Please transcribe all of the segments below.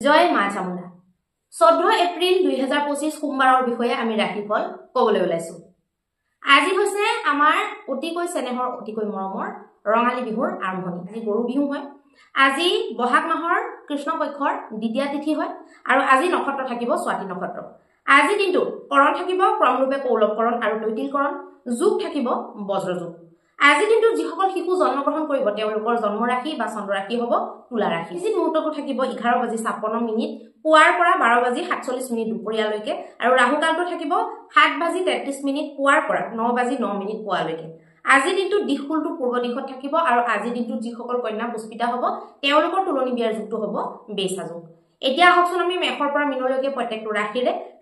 জয় মা চামুণ্ডা 14 এপ্ৰিল 2025 সোমবাৰৰ বিষয়ে আমি ৰাশিফল ক'বলৈ ওলাইছো। আজি হৈছে আমাৰ অতিকৈ স্নেহৰ অতিকৈ মৰমৰ ৰঙালী বিহুৰ আৰম্ভণি। আজি গৰু বিহু হয়। আজি বহাগ মাহৰ কৃষ্ণ পক্ষৰ দ্বিতীয় তিথি হয় আৰু আজি নক্ষত্ৰ থাকিব স্বাতি নক্ষত্ৰ। আজি দিনটো কৰণ থাকিব ক্ৰমৰূপে কৌলৱকৰণ আৰু তৈতিলকৰণ, যোগ থাকিব বজ্ৰযোগ। আজি দিনটো যিসকল শিশু জন্মগ্ৰহণ কৰিব তেওঁলোকৰ জন্ম ৰাশি বা চন্দ্ৰ ৰাশি হ'ব তুলা ৰাশি। যি মুহূৰ্তটো থাকিব 11:56 পুৱাৰ পৰা 12:47 দুপৰীয়ালৈকে আৰু ৰাহুকালটো থাকিব 7:33 পুৱাৰ পৰা 9:09 পুৱালৈকে। আজি দিনটো দিশকুলটো পূৰ্ব দিশত থাকিব আৰু আজি দিনটো যিসকল কন্যা পুষ্পিতা হ'ব তেওঁলোকৰ তুলনি বিয়াৰ যুগটো হ'ব বেছা যুগ। এতিয়া আহকচোন আমি মেষৰ পৰা মীনলৈকে প্ৰত্যেকটো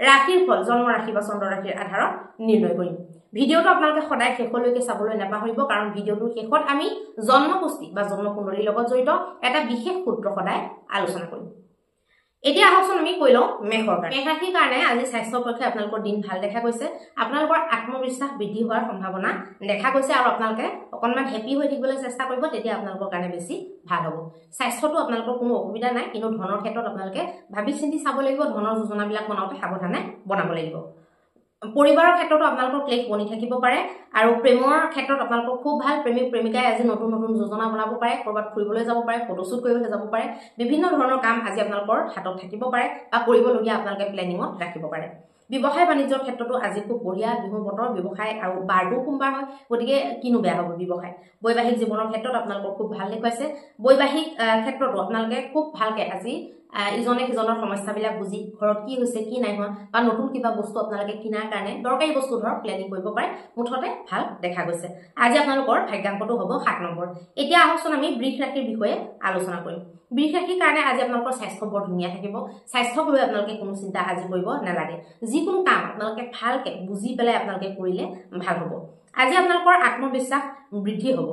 ৰাশিৰ ফল জন্ম ৰাশি বা চন্দ্ৰ ৰাশিৰ আধাৰত নিৰ্ণয় কৰিম। ভিডিঅ'টো আপোনালোকে সদায় শেষলৈকে চাবলৈ নাপাহৰিব, কাৰণ ভিডিঅ'টোৰ শেষত আমি জন্মপুষ্টি বা জন্মকুণ্ডলীৰ লগত জড়িত এটা বিশেষ সূত্ৰ সদায় আলোচনা কৰিম। এতিয়া আহকচোন আমি কৈ লওঁ মেষৰ কাৰণে। মেষ ৰাশিৰ কাৰণে আজি স্বাস্থ্যৰ পক্ষে আপোনালোকৰ দিন ভাল দেখা গৈছে। আপোনালোকৰ আত্মবিশ্বাস বৃদ্ধি হোৱাৰ সম্ভাৱনা দেখা গৈছে আৰু আপোনালোকে অকণমান হেপি হৈ থাকিবলৈ চেষ্টা কৰিব, তেতিয়া আপোনালোকৰ কাৰণে বেছি ভাল হ'ব। স্বাস্থ্যটো আপোনালোকৰ কোনো অসুবিধা নাই, কিন্তু ধনৰ ক্ষেত্ৰত আপোনালোকে ভাবি চিন্তি চাব লাগিব। ধনৰ যোজনাবিলাক বনাওঁতে সাৱধানে বনাব লাগিব। পৰিবাৰৰ ক্ষেত্ৰতো আপোনালোকৰ ক্লেশ বনি থাকিব পাৰে আৰু প্ৰেমৰ ক্ষেত্ৰত আপোনালোকৰ খুব ভাল। প্ৰেমিক প্ৰেমিকাই আজি নতুন নতুন যোজনা বনাব পাৰে, ক'ৰবাত ফুৰিবলৈ যাব পাৰে, ফটোশ্বুট কৰিবলৈ যাব পাৰে। বিভিন্ন ধৰণৰ কাম আজি আপোনালোকৰ হাতত থাকিব পাৰে বা কৰিবলগীয়া আপোনালোকে প্লেনিঙত ৰাখিব পাৰে। ব্যৱসায় বাণিজ্যৰ ক্ষেত্ৰতো আজি খুব বঢ়িয়া বিহু বতৰ। ব্যৱসায় আৰু বাৰটো সোমবাৰ হয়, গতিকে কিনো বেয়া হ'ব ব্যৱসায়। বৈবাহিক জীৱনৰ ক্ষেত্ৰত আপোনালোকৰ খুব ভাল দেখুৱাইছে। বৈবাহিক ক্ষেত্ৰতো আপোনালোকে খুব ভালকে আজি ইজনে সিজনৰ সমস্যাবিলাক বুজি ঘৰত কি হৈছে কি নাই হোৱা বা নতুন কিবা বস্তু আপোনালোকে কিনাৰ কাৰণে দৰকাৰী বস্তু ধৰক প্লেনিং কৰিব পাৰে। মুঠতে ভাল দেখা গৈছে। আজি আপোনালোকৰ ভাগ্যাংকটো হ'ব 7 নম্বৰ। এতিয়া আহকচোন আমি বৃষ ৰাশিৰ বিষয়ে আলোচনা কৰিম। বৃষ ৰাশিৰ কাৰণে আজি আপোনালোকৰ স্বাস্থ্য বৰ ধুনীয়া থাকিব। স্বাস্থ্যক লৈ আপোনালোকে কোনো চিন্তা আজি কৰিব নালাগে। যিকোনো কাম আপোনালোকে ভালকে বুজি পেলাই আপোনালোকে কৰিলে ভাল হ'ব। আজি আপোনালোকৰ আত্মবিশ্বাস বৃদ্ধি হ'ব।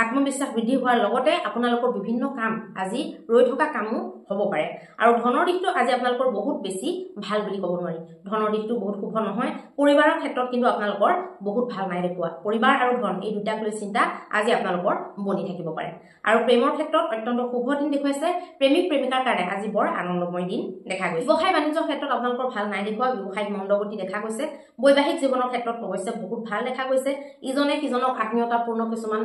আত্মবিশ্বাস বৃদ্ধি হোৱাৰ লগতে আপোনালোকৰ বিভিন্ন কাম আজি ৰৈ থকা কামো হ'ব পাৰে। আৰু ধনৰ দিশটো আজি আপোনালোকৰ বহুত বেছি ভাল বুলি ক'ব নোৱাৰি। ধনৰ দিশটো বহুত শুভ নহয়। পৰিবাৰৰ ক্ষেত্ৰত কিন্তু আপোনালোকৰ বহুত ভাল নাই দেখুওৱা। পৰিবাৰ আৰু ধন এই দুটাক লৈ চিন্তা আজি আপোনালোকৰ বনি থাকিব পাৰে। আৰু প্ৰেমৰ ক্ষেত্ৰত অত্যন্ত শুভ দিন দেখুৱাইছে। প্ৰেমিক প্ৰেমিকাৰ কাৰণে আজি বৰ আনন্দময় দিন দেখা গৈছে। ব্যৱসায় বাণিজ্যৰ ক্ষেত্ৰত আপোনালোকৰ ভাল নাই দেখুওৱা। ব্যৱসায়িক মন্দগতি দেখা গৈছে। বৈবাহিক জীৱনৰ ক্ষেত্ৰত অৱশ্যে বহুত ভাল দেখা গৈছে। ইজনে সিজনক আত্মীয়তাপূৰ্ণ কিছুমান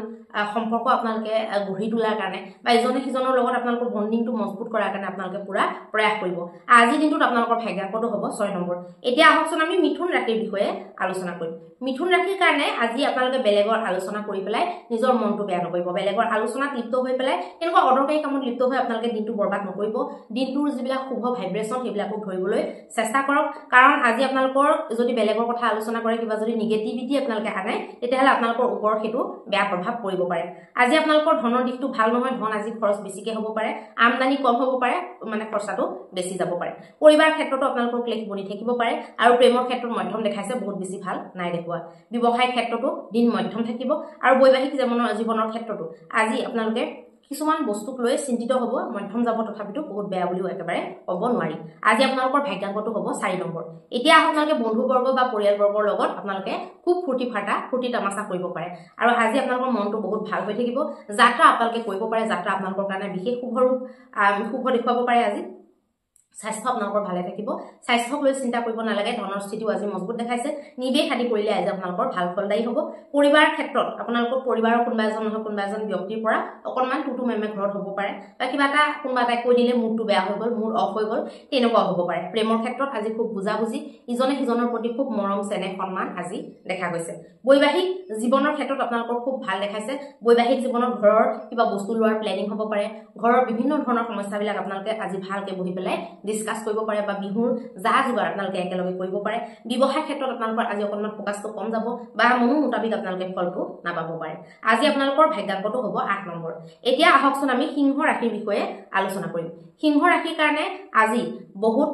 সম্পৰ্ক আপোনালোকে গঢ়ি তোলাৰ কাৰণে বা ইজনে সিজনৰ লগত আপোনালোকৰ বণ্ডিংটো মজবুত কৰাৰ কাৰণে আপোনালোকে পুৰা প্ৰয়াস কৰিব। আজিৰ দিনটোত আপোনালোকৰ ভাগ্যাংকটো হ'ব 6 নম্বৰ। এতিয়া আহকচোন আমি মিথুন ৰাশিৰ বিষয়ে আলোচনা কৰিম। মিথুন ৰাশিৰ কাৰণে আজি আপোনালোকে বেলেগৰ আলোচনা কৰি পেলাই নিজৰ মনটো বেয়া নকৰিব। বেলেগৰ আলোচনাত লিপ্ত হৈ পেলাই এনেকুৱা অদৰকাৰী কামত লিপ্ত হৈ আপোনালোকে দিনটো বৰবাদ নকৰিব। দিনটোৰ যিবিলাক শুভ ভাইব্ৰেশ্যন সেইবিলাকো ধৰিবলৈ চেষ্টা কৰক, কাৰণ আজি আপোনালোকৰ যদি বেলেগৰ কথা আলোচনা কৰে, কিবা যদি নিগেটিভিটি আপোনালোকে আনে, তেতিয়াহ'লে আপোনালোকৰ ওপৰত সেইটো বেয়া প্ৰভাৱ পৰিব পাৰে। আজি আপোনালোকৰ ধনৰ দিশটো ভাল নহয়। ধন আজি খৰচ বেছিকে হ'ব পাৰে, আমদানি কম হ'ব পাৰে, মানে খৰচাটো বেছি যাব পাৰে। পৰিবাৰ ক্ষেত্ৰতো আপোনালোকৰ ক্লেশ বনি থাকিব পাৰে আৰু প্ৰেমৰ ক্ষেত্ৰত মধ্যম দেখাইছে, বহুত বেছি ভাল নাই দেখুওৱা। ব্যৱসায়িক ক্ষেত্ৰতো দিন মধ্যম থাকিব আৰু বৈবাহিক জীৱনৰ ক্ষেত্ৰতো আজি আপোনালোকে কিছুমান বস্তুক লৈ চিন্তিত হ'ব। মধ্যম যাব, তথাপিতো বহুত বেয়া বুলিও একেবাৰে ক'ব নোৱাৰি। আজি আপোনালোকৰ ভাগ্যাংকটো হ'ব 4 নম্বৰ। এতিয়া আপোনালোকে বন্ধুবৰ্গ বা পৰিয়ালবৰ্গৰ লগত আপোনালোকে খুব ফূৰ্তি তামাচা কৰিব পাৰে আৰু আজি আপোনালোকৰ মনটো বহুত ভাল হৈ থাকিব। যাত্ৰা আপোনালোকে কৰিব পাৰে। যাত্ৰা আপোনালোকৰ কাৰণে বিশেষ শুভ দেখুৱাব পাৰে আজি। স্বাস্থ্য আপোনালোকৰ ভালে থাকিব। স্বাস্থ্যক লৈ চিন্তা কৰিব নালাগে। ধনৰ স্থিতিও আজি মজবুত দেখাইছে। নিৱেশ আদি কৰিলে আজি আপোনালোকৰ ভাল ফলদায়ী হ'ব। পৰিবাৰৰ ক্ষেত্ৰত আপোনালোকৰ পৰিবাৰৰ কোনোবা এজন ব্যক্তিৰ পৰা অকণমান টুটু মেমে ঘৰত হ'ব পাৰে বা কিবা এটা কোনোবা এটাই কৈ দিলে মুডটো বেয়া হৈ গ'ল, মুড অফ হৈ গ'ল, তেনেকুৱাও হ'ব পাৰে। প্ৰেমৰ ক্ষেত্ৰত আজি খুব বুজাবুজি, ইজনে সিজনৰ প্ৰতি খুব মৰম চেনেহ সন্মান আজি দেখা গৈছে। বৈবাহিক জীৱনৰ ক্ষেত্ৰত আপোনালোকৰ খুব ভাল দেখাইছে। বৈবাহিক জীৱনত ঘৰৰ কিবা বস্তু লোৱাৰ প্লেনিং হ'ব পাৰে। ঘৰৰ বিভিন্ন ধৰণৰ সমস্যাবিলাক আপোনালোকে আজি ভালকে বহি পেলাই ডিসকাস কৰিব পাৰে বা বিহুৰ যা যোগাৰ আপোনালোকে একেলগে কৰিব পাৰে। ব্যৱসায় ক্ষেত্ৰত আপোনালোকৰ আজি অকণমান ফোকাসটো কম যাব বা মনৰ মুতাবিক আপোনালোকে ফলটো নাপাব পাৰে। আজি আপোনালোকৰ ভাগ্যাংকটো হ'ব 8 নম্বৰ। এতিয়া আহকচোন আমি সিংহ ৰাশিৰ বিষয়ে আলোচনা কৰিম। সিংহ ৰাশিৰ কাৰণে আজি বহুত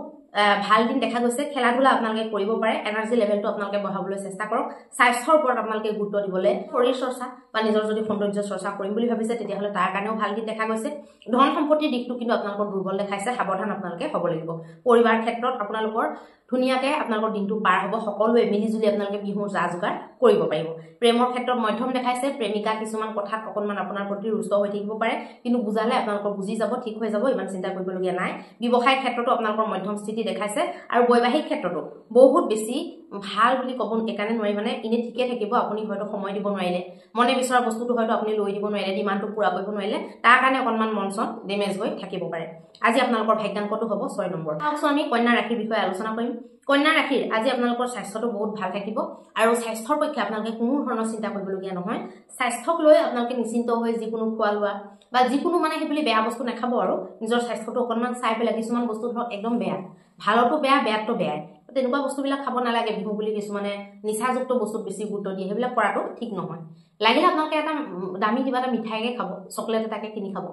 ভাল দিন দেখা গৈছে খেলা ধূলা আপোনালোকে কৰিব পাৰে এনাৰ্জি লেভেলটো আপোনালোকে বঢ়াবলৈ চেষ্টা কৰক স্বাস্থ্যৰ ওপৰত আপোনালোকে গুৰুত্ব দিবলৈ শৰীৰ চৰ্চা বা নিজৰ যদি সৌন্দৰ্য চৰ্চা কৰিম বুলি ভাবিছে তেতিয়াহ'লে তাৰ কাৰণেও ভাল দিন দেখা গৈছে ধন সম্পত্তিৰ দিশটো কিন্তু আপোনালোকৰ দুৰ্বল দেখাইছে সাৱধান আপোনালোকে হ'ব লাগিব পৰিবাৰ ক্ষেত্ৰত আপোনালোকৰ ধুনীয়াকে আপোনালোকৰ দিনটো পাৰ হ'ব সকলোৱে মিলিজুলি আপোনালোকে বিহুৰ যা যোগাৰ কৰিব পাৰিব প্ৰেমৰ ক্ষেত্ৰত মধ্যম দেখাইছে প্ৰেমিকা কিছুমান কথাত অকণমান আপোনাৰ প্ৰতি ৰুষ্ট হৈ থাকিব পাৰে কিন্তু বুজালে আপোনালোকৰ বুজি যাব ঠিক হৈ যাব ইমান চিন্তা কৰিবলগীয়া নাই ব্যৱসায় ক্ষেত্ৰতো আপোনালোকৰ মধ্যম স্থিতি দেখাইছে আৰু বৈবাহিক ক্ষেত্ৰতো বহুত বেছি ভাল বুলি ক'ব একাৰণে নোৱাৰি মানে ইনে ঠিকে থাকিব আপুনি হয়তো সময় দিব নোৱাৰিলে মনে বিচৰা বস্তুটো হয়তো আপুনি লৈ দিব নোৱাৰিলে ডিমাণ্ডটো পূৰা কৰিব নোৱাৰিলে তাৰ কাৰণে অকণমান মন চন ডেমেজ হৈ থাকিব পাৰে আজি আপোনালোকৰ ভাগ্যাংকটো হ'ব 6 নম্বৰ তাৰপিছত আমি কন্যা ৰাশিৰ বিষয়ে আলোচনা কৰিম কন্যা ৰাশিৰ আজি আপোনালোকৰ স্বাস্থ্যটো বহুত ভাল থাকিব আৰু স্বাস্থ্যৰ পক্ষে আপোনালোকে কোনো ধৰণৰ চিন্তা কৰিবলগীয়া নহয় স্বাস্থ্যক লৈ আপোনালোকে নিশ্চিন্ত হৈ যিকোনো খোৱা লোৱা বা যিকোনো মানে সেইবুলি বেয়া বস্তু নাখাব আৰু নিজৰ স্বাস্থ্যটো অকণমান চাই পেলাই কিছুমান বস্তু ধৰক একদম বেয়া ভালতো বেয়া বেয়াতো বেয়াই তেনেকুৱা বস্তুবিলাক খাব নালাগে বিহু বুলি কিছুমানে নিচাযুক্ত বস্তুত বেছি গুৰুত্ব দিয়ে সেইবিলাক কৰাটো ঠিক নহয় লাগিলে আপোনালোকে এটা দামী কিবা এটা মিঠাইকে খাব চকলেট এটাকে কিনি খাব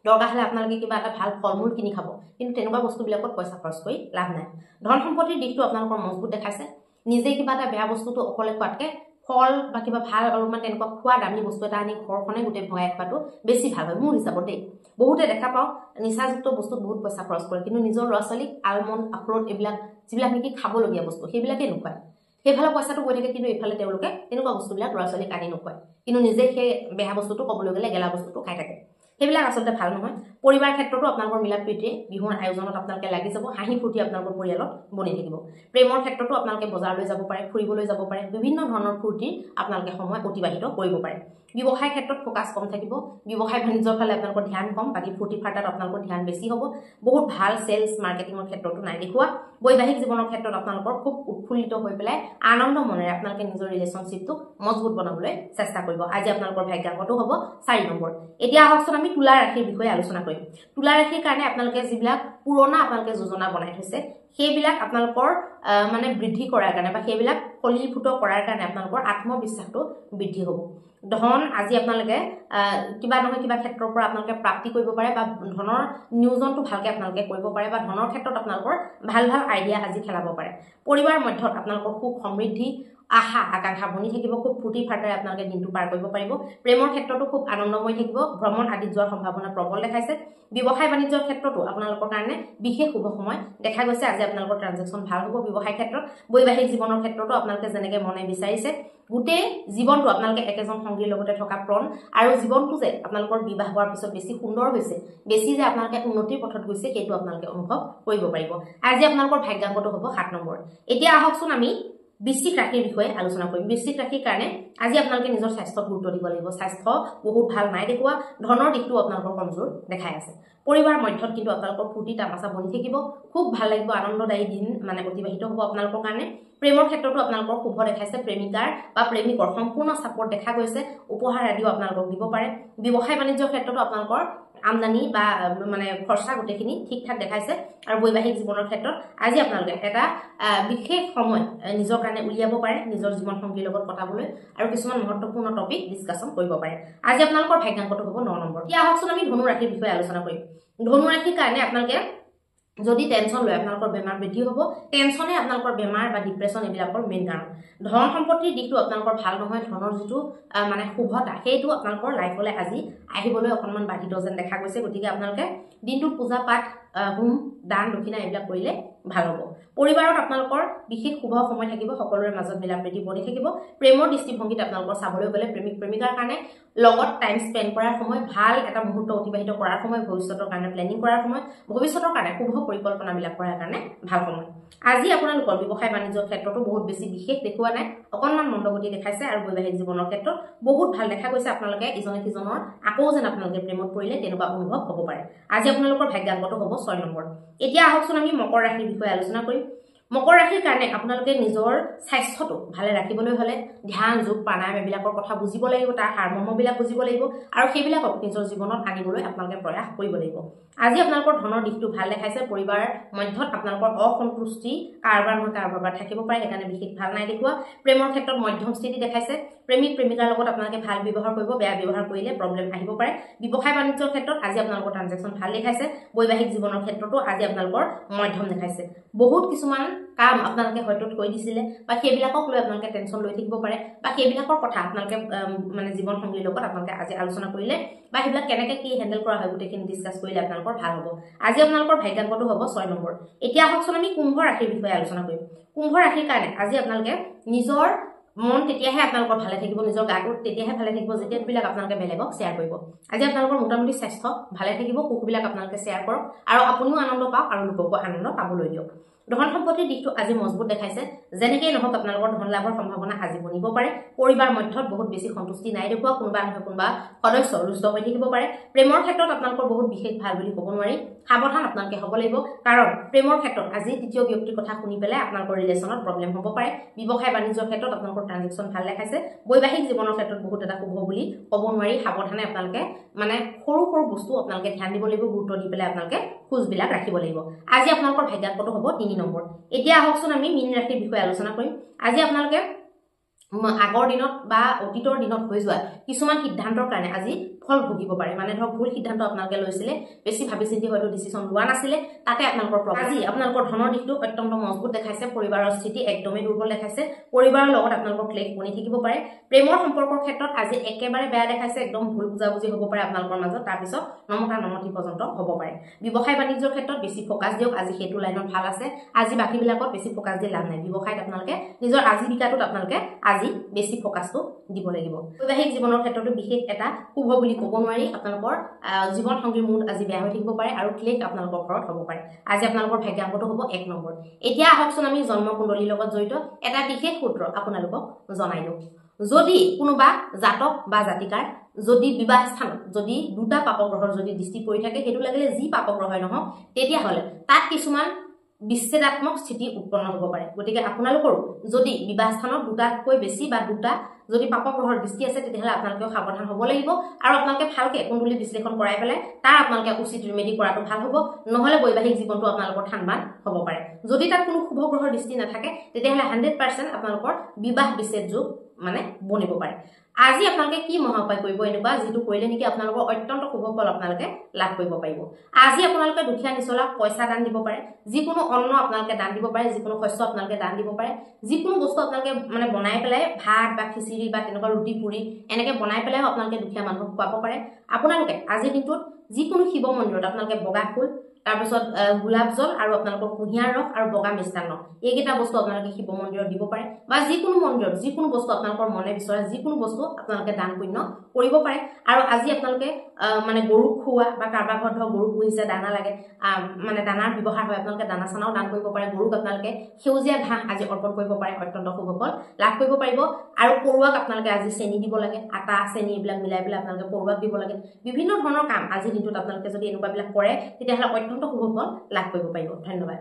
দৰকাৰ হ'লে আপোনালোকে কিবা এটা ভাল ফল মূল কিনি খাব কিন্তু তেনেকুৱা বস্তুবিলাকত পইচা খৰচ কৰি লাভ নাই ধন সম্পত্তিৰ দিশটো আপোনালোকৰ মজবুত দেখাইছে নিজে কিবা এটা বেয়া বস্তুটো অকলে খোৱাতকে ফল বা কিবা ভাল অলপমান তেনেকুৱা খোৱা দামী বস্তু এটা আনি ঘৰখনে গোটেই ভগাই খোৱাটো বেছি ভাল হয় মোৰ হিচাপত দেই বহুতে দেখা পাওঁ নিচাযুক্ত বস্তুত বহুত পইচা খৰচ কৰে কিন্তু নিজৰ ল'ৰা ছোৱালীক আলমণ্ড আখৰোট এইবিলাক যিবিলাক নেকি খাবলগীয়া বস্তু সেইবিলাকে নোখোৱায় সেইফালে পইচাটো গৈ থাকে কিন্তু এইফালে তেওঁলোকে তেনেকুৱা বস্তুবিলাক ল'ৰা ছোৱালীক আনি নোখোৱায় কিন্তু নিজে সেই বেয়া বস্তুটো ক'বলৈ গ'লে গেলা বস্তুটো খাই থাকে সেইবিলাক আচলতে ভাল নহয় পৰিবাৰ ক্ষেত্ৰতো আপোনালোকৰ মিলা প্ৰীতিৰে বিহুৰ আয়োজনত আপোনালোকে লাগি যাব হাঁহি ফূৰ্তি আপোনালোকৰ পৰিয়ালত বনি থাকিব প্ৰেমৰ ক্ষেত্ৰতো আপোনালোকে বজাৰলৈ যাব পাৰে ফুৰিবলৈ যাব পাৰে বিভিন্ন ধৰণৰ ফূৰ্তিৰ আপোনালোকে সময় অতিবাহিত কৰিব পাৰে ব্যৱসায় ক্ষেত্ৰত ফোকাছ কম থাকিব ব্যৱসায় বাণিজ্যৰ ফালে আপোনালোকৰ ধ্যান কম বাকী ফূৰ্তি ফাৰ্তাত আপোনালোকৰ ধ্যান বেছি হ'ব বহুত ভাল সেলছ মাৰ্কেটিঙৰ ক্ষেত্ৰতো নাই দেখুৱা বৈবাহিক জীৱনৰ ক্ষেত্ৰত আপোনালোকৰ খুব উৎফুল্লিত হৈ পেলাই আনন্দ মনেৰে আপোনালোকে নিজৰ ৰিলেশ্যনশ্বিপটো মজবুত বনাবলৈ চেষ্টা কৰিব আজি আপোনালোকৰ ভাগ্যাংকটো হ'ব 4 নম্বৰ এতিয়া আহকচোন আমি তুলা ৰাশিৰ বিষয়ে আলোচনা কৰিম তুলা ৰাশিৰ কাৰণে আপোনালোকে যিবিলাক পুৰণা আপোনালোকে যোজনা বনাই থৈছে সেইবিলাক আপোনালোকৰ মানে বৃদ্ধি কৰাৰ কাৰণে বা সেইবিলাক ফলীভূত কৰাৰ কাৰণে আপোনালোকৰ আত্মবিশ্বাসটো বৃদ্ধি হ'ব ধন আজি আপোনালোকে কিবা নহয় কিবা ক্ষেত্ৰৰ পৰা আপোনালোকে প্ৰাপ্তি কৰিব পাৰে বা ধনৰ নিয়োজনটো ভালকে আপোনালোকে কৰিব পাৰে বা ধনৰ ক্ষেত্ৰত আপোনালোকৰ ভাল ভাল আইডিয়া আজি খেলাব পাৰে পৰিবাৰ মধ্যত আপোনালোকৰ খুব সমৃদ্ধি আশা আকাংক্ষা বনি থাকিব খুব ফূৰ্তি ফাৰ্তাৰে আপোনালোকে দিনটো পাৰ কৰিব পাৰিব প্ৰেমৰ ক্ষেত্ৰতো খুব আনন্দময় থাকিব ভ্ৰমণ আদিত যোৱাৰ সম্ভাৱনা প্ৰবল দেখাইছে ব্যৱসায় বাণিজ্যৰ ক্ষেত্ৰতো আপোনালোকৰ কাৰণে বিশেষ শুভ সময় দেখা গৈছে আজি আপোনালোকৰ ট্ৰানজেকশ্যন ভাল হ'ব ব্যৱসায় ক্ষেত্ৰত বৈবাহিক জীৱনৰ ক্ষেত্ৰতো আপোনালোকে যেনেকৈ মনে বিচাৰিছে গোটেই জীৱনটো আপোনালোকে একেজন সংগীৰ লগতে থকা প্रण আৰু জীৱনটো যে আপোনালোকৰ বিবাহ হোৱাৰ পিছত বেছি সুন্দৰ হৈছে বেছি যে আপোনালোকে উন্নতিৰ পথত গৈছে সেইটো আপোনালোকে অনুভৱ কৰিব পাৰিব আজি আপোনালোকৰ ভাগ্যাংকটো হ'ব 7 নম্বৰ এতিয়া আহকচোন আমি বৃশ্চিক ৰাশিৰ বিষয়ে আলোচনা কৰিম বৃশ্চিক ৰাশিৰ কাৰণে আজি আপোনালোকে নিজৰ স্বাস্থ্যত গুৰুত্ব দিব লাগিব স্বাস্থ্য বহুত ভাল নাই দেখুৱা ধনৰ দিশটো আপোনালোকৰ কমজোৰ দেখাই আছে পৰিবাৰ মধ্যত কিন্তু আপোনালোকৰ ফূৰ্তি তামাচা বনি থাকিব খুব ভাল লাগিব আনন্দদায়ী দিন মানে অতিবাহিত হ'ব আপোনালোকৰ কাৰণে প্ৰেমৰ ক্ষেত্ৰতো আপোনালোকৰ শুভ দেখাইছে প্ৰেমিকাৰ বা প্ৰেমিকৰ সম্পূৰ্ণ সাপোৰ্ট দেখা গৈছে উপহাৰ আদিও আপোনালোকক দিব পাৰে ব্যৱসায় বাণিজ্যৰ ক্ষেত্ৰতো আপোনালোকৰ আমদানি বা মানে খৰচা গোটেইখিনি ঠিক ঠাক দেখাইছে আৰু বৈবাহিক জীৱনৰ ক্ষেত্ৰত আজি আপোনালোকে এটা বিশেষ সময় নিজৰ কাৰণে উলিয়াব পাৰে নিজৰ জীৱন সংগীৰ লগত কটাবলৈ আৰু কিছুমান মহত্বপূৰ্ণ টপিক ডিসকাশন কৰিব পাৰে আজি আপোনালোকৰ ভাগ্যাংকটো হ'ব 9 নম্বৰ এতিয়া আহকচোন আমি ধনু ৰাশিৰ বিষয়ে আলোচনা কৰিম ধনু ৰাশিৰ কাৰণে আপোনালোকে যদি টেনশন লয় আপোনালোকৰ বেমাৰ বৃদ্ধি হ'ব টেনশনে আপোনালোকৰ বেমাৰ বা ডিপ্ৰেছন এইবিলাকৰ মেইন কাৰণ ধন সম্পত্তিৰ দিশটো আপোনালোকৰ ভাল নহয় ধনৰ যিটো মানে শুভতা সেইটো আপোনালোকৰ লাইফলৈ আজি আহিবলৈ অকণমান বাধিত যেন দেখা গৈছে গতিকে আপোনালোকে দিনটোত পূজা পাঠ হোম দান দক্ষিণা এইবিলাক কৰিলে ভাল হ'ব পৰিবাৰত আপোনালোকৰ বিশেষ শুভ সময় থাকিব সকলোৰে মাজত মিলা প্ৰীতি বনি থাকিব প্ৰেমৰ দৃষ্টিভংগীত আপোনালোকৰ চাবলৈ গ'লে প্ৰেমিক প্ৰেমিকাৰ কাৰণে লগত টাইম স্পেন্ড কৰাৰ সময় ভাল এটা মুহূৰ্ত অতিবাহিত কৰাৰ সময় ভৱিষ্যতৰ কাৰণে প্লেনিং কৰাৰ সময় ভৱিষ্যতৰ কাৰণে শুভ পৰিকল্পনাবিলাক কৰাৰ কাৰণে ভাল সময় আজি আপোনালোকৰ ব্যৱসায় বাণিজ্যৰ ক্ষেত্ৰতো বহুত বেছি বিশেষ দেখুৱা নাই অকণমান মন্দগতি দেখাইছে আৰু বৈবাহিক জীৱনৰ ক্ষেত্ৰত বহুত ভাল দেখা গৈছে আপোনালোকে ইজনে সিজনৰ আকৌ যেন আপোনালোকে প্ৰেমত পৰিলে তেনেকুৱা অনুভৱ হ'ব পাৰে আজি আপোনালোকৰ ভাগ্যাংকটো হ'ব 6 নম্বৰ এতিয়া আহকচোন আমি মকৰ ৰাশিৰ বিষয়ে আলোচনা কৰিম মকৰ ৰাশিৰ কাৰণে আপোনালোকে নিজৰ স্বাস্থ্যটো ভালে ৰাখিবলৈ হলে ধ্যান যোগ প্ৰাণায়াম এইবিলাকৰ কথা বুজিব লাগিব, তাৰ হাৰমৰ্মবিলাক বুজিব লাগিব আৰু সেইবিলাকক নিজৰ জীৱনত আনিবলৈ আপোনালোকে প্ৰয়াস কৰিব লাগিব। আজি আপোনালোকৰ ধনৰ দিশটো ভাল দেখাইছে, পৰিবাৰৰ মধ্যত আপোনালোকৰ অসন্তুষ্টি কাৰোবাৰ নহয় কাৰোবাৰ থাকিব পাৰে, সেইকাৰণে বিশেষ ভাল নাই দেখুওৱা। প্ৰেমৰ ক্ষেত্ৰত মধ্যম স্থিতি দেখাইছে, প্ৰেমিক প্ৰেমিকাৰ লগত আপোনালোকে ভাল ব্যৱহাৰ কৰিব, বেয়া ব্যৱহাৰ কৰিলে প্ৰব্লেম আহিব পাৰে। ব্যৱসায় বাণিজ্যৰ ক্ষেত্ৰত আজি আপোনালোকৰ ট্ৰানজেকশ্যন ভাল দেখাইছে, বৈবাহিক জীৱনৰ ক্ষেত্ৰতো আজি আপোনালোকৰ মধ্যম দেখাইছে। বহুত কিছুমান কাম আপোনালোকে হয়তো থৈ দিছিলে বা সেইবিলাকক লৈ আপোনালোকে টেনশ্যন লৈ থাকিব পাৰে বা সেইবিলাকৰ কথা আপোনালোকে মানে জীৱন সংগীৰ লগত আপোনালোকে আজি আলোচনা কৰিলে বা সেইবিলাক কেনেকৈ কি হেণ্ডেল কৰা হয় গোটেইখিনি ডিছকাছ কৰিলে আপোনালোকৰ ভাল হ'ব। আজি আপোনালোকৰ ভাগ্যাংকটো হ'ব 6 নম্বৰ। এতিয়া আহকচোন আমি কুম্ভ ৰাশিৰ বিষয়ে আলোচনা কৰিম। কুম্ভ ৰাশিৰ কাৰণে আজি আপোনালোকে নিজৰ মন তেতিয়াহে আপোনালোকৰ ভালে থাকিব, নিজৰ গাটো তেতিয়াহে ভালে থাকিব যেতিয়া বিলাক আপোনালোকে বেলেগক শ্বেয়াৰ কৰিব। আজি আপোনালোকৰ মোটামুটি স্বাস্থ্য ভালে থাকিব, সুখবিলাক আপোনালোকে শ্বেয়াৰ কৰক আৰু আপুনিও আনন্দ পাওক আৰু লোককো আনন্দ পাবলৈ দিয়ক। ধন সম্পত্তিৰ দিশটো আজি মজবুত দেখাইছে, যেনেকৈ নহওক আপোনালোকৰ ধন লাভৰ সম্ভাৱনা আজি বনিব পাৰে। পৰিবাৰ মধ্যত বহুত বেছি সন্তুষ্টি নাই দেখুওৱা, কোনোবা নহয় কোনোবা সদস্য ৰুষ্ট হৈ থাকিব পাৰে। প্ৰেমৰ ক্ষেত্ৰত আপোনালোকৰ বহুত বিশেষ ভাল বুলি ক'ব নোৱাৰি, সাৱধান আপোনালোকে হ'ব লাগিব, কাৰণ প্ৰেমৰ ক্ষেত্ৰত আজি তৃতীয় ব্যক্তিৰ কথা শুনি পেলাই আপোনালোকৰ ৰিলেশ্যনত প্ৰব্লেম হ'ব পাৰে। ব্যৱসায় বাণিজ্যৰ ক্ষেত্ৰত আপোনালোকৰ ট্ৰানজেকশ্যন ভাল দেখাইছে, বৈবাহিক জীৱনৰ ক্ষেত্ৰত বহুত এটা শুভ বুলি ক'ব নোৱাৰি। সাৱধানে আপোনালোকে মানে সৰু সৰু বস্তু আপোনালোকে ধ্যান দিব লাগিব, গুৰুত্ব দি পেলাই আপোনালোকে খোজবিলাক ৰাখিব লাগিব। আজি আপোনালোকৰ ভাগ্যাংকটো হ'ব 3 নম্বৰ। এতিয়া আহকচোন আমি মীন ৰাশিৰ বিষয়ে আলোচনা কৰিম। আজি আপোনালোকে আগৰ দিনত বা অতীতৰ দিনত হৈ যোৱা কিছুমান সিদ্ধান্তৰ কাৰণে আজি ফল ভুগিব পাৰে, মানে ধৰক ভুল সিদ্ধান্ত আপোনালোকে লৈছিলে, বেছি ভাবি চিন্তি হয়তো ডিচিশ্যন লোৱা নাছিলে, তাতে আপোনালোকৰ আজি আপোনালোকৰ ধনৰ দিশটো অত্যন্ত মজবুত দেখাইছে, পৰিবাৰৰ স্থিতি একদমেই দুৰ্বল দেখাইছে, পৰিবাৰৰ লগত আপোনালোকৰ ক্লেশ বনি থাকিব পাৰে। প্ৰেমৰ সম্পৰ্কৰ ক্ষেত্ৰত আজি একেবাৰে বেয়া দেখাইছে, একদম ভুল বুজাবুজি হ'ব পাৰে আপোনালোকৰ মাজত, তাৰপিছত নমতা নমতি পৰ্যন্ত হ'ব পাৰে। ব্যৱসায় বাণিজ্যৰ ক্ষেত্ৰত বেছি ফ'কাছ দিয়ক, আজি সেইটো লাইনত ভাল আছে। আজি বাকীবিলাকত বেছি ফ'কাছ দি লাভ নাই, ব্যৱসায়ত আপোনালোকে নিজৰ আজীৱিকাটোত আপোনালোকে আজি বেছি ফ'কাছটো দিব লাগিব। বৈবাহিক জীৱনৰ ক্ষেত্ৰতো বিশেষ এটা শুভ বুলি ক'ব নোৱাৰি, আপোনালোকৰ জীৱন সংগীৰ মুড আজি বেয়া হৈ থাকিব পাৰে আৰু ক্লেশ আপোনালোকৰ ঘৰত হ'ব পাৰে। আজি আপোনালোকৰ ভাগ্যাংকটো হ'ব 1 নম্বৰ। এতিয়া আহকচোন আমি জন্মকুণ্ডলীৰ লগত জড়িত এটা বিশেষ সূত্ৰ আপোনালোকক জনাই দিওঁ। যদি কোনোবা জাতক বা জাতিকাৰ যদি বিবাহ স্থানত যদি দুটা পাপগ্ৰহৰ যদি দৃষ্টি পৰি থাকে, সেইটো লাগিলে যি পাপগ্ৰহই নহওক, তেতিয়াহ'লে তাত কিছুমান বিচ্ছেদাত্মক স্থিতি উৎপন্ন হ'ব পাৰে। গতিকে আপোনালোকৰো যদি বিবাহ স্থানত দুটাতকৈ বেছি বা দুটা যদি পাপগ্ৰহৰ দৃষ্টি আছে, তেতিয়াহ'লে আপোনালোকেও সাৱধান হ'ব লাগিব আৰু আপোনালোকে ভালকৈ কুণ্ডলী বিশ্লেষণ কৰাই পেলাই তাৰ আপোনালোকে উচিত ৰিমেডি কৰাটো ভাল হ'ব, নহ'লে বৈবাহিক জীৱনটো আপোনালোকৰ ঠাণ্ডাত হ'ব পাৰে। যদি তাত কোনো শুভ গ্ৰহৰ দৃষ্টি নাথাকে, তেতিয়াহ'লে 100% আপোনালোকৰ বিবাহ বিচ্ছেদ যোগ মানে বনিব পাৰে। আজি আপোনালোকে কি মহা উপায় কৰিব এনেকুৱা যিটো কৰিলে নেকি আপোনালোকৰ অত্যন্ত শুভ ফল আপোনালোকে লাভ কৰিব পাৰিব। আজি আপোনালোকে দুখীয়া নিচলাক পইচা দান দিব পাৰে, যিকোনো অন্ন আপোনালোকে দান দিব পাৰে, যিকোনো শস্য আপোনালোকে দান দিব পাৰে, যিকোনো বস্তু আপোনালোকে মানে বনাই পেলাই ভাত বা খিচিৰি বা তেনেকুৱা ৰুটি পুৰি এনেকৈ বনাই পেলাইও আপোনালোকে দুখীয়া মানুহক খুৱাব পাৰে। আপোনালোকে আজিৰ দিনটোত যিকোনো শিৱ মন্দিৰত আপোনালোকে বগা ফুল, তাৰপিছত গোলাপ জল আৰু আপোনালোকৰ কুঁহিয়াৰ ৰস আৰু বগা মিষ্টান্ন, এইকেইটা বস্তু আপোনালোকে শিৱ মন্দিৰত দিব পাৰে বা যিকোনো মন্দিৰত যিকোনো বস্তু আপোনালোকৰ মনে বিচৰা যিকোনো বস্তু আপোনালোকে দান পুণ্য কৰিব পাৰে। আৰু আজি আপোনালোকে মানে গৰুক খুওৱা বা কাৰোবাৰ ঘৰত ধৰক গৰু পুহিছে, দানা লাগে, মানে দানাৰ ব্যৱহাৰ হয়, আপোনালোকে দানা চানাও দান কৰিব পাৰে। গৰুক আপোনালোকে সেউজীয়া ঘাঁহ আজি অৰ্পণ কৰিব পাৰে, অত্যন্ত শুভ ফল লাভ কৰিব পাৰিব। আৰু পৰুৱাক আপোনালোকে আজি চেনি দিব লাগে, আটা চেনি এইবিলাক মিলাই পেলাই আপোনালোকে পৰুৱাক দিব লাগে। বিভিন্ন ধৰণৰ কাম আজিৰ দিনটোত আপোনালোকে যদি এনেকুৱাবিলাক কৰে, তেতিয়াহ'লে অত্যন্ত শুভ ফল লাভ কৰিব পাৰিব। ধন্যবাদ।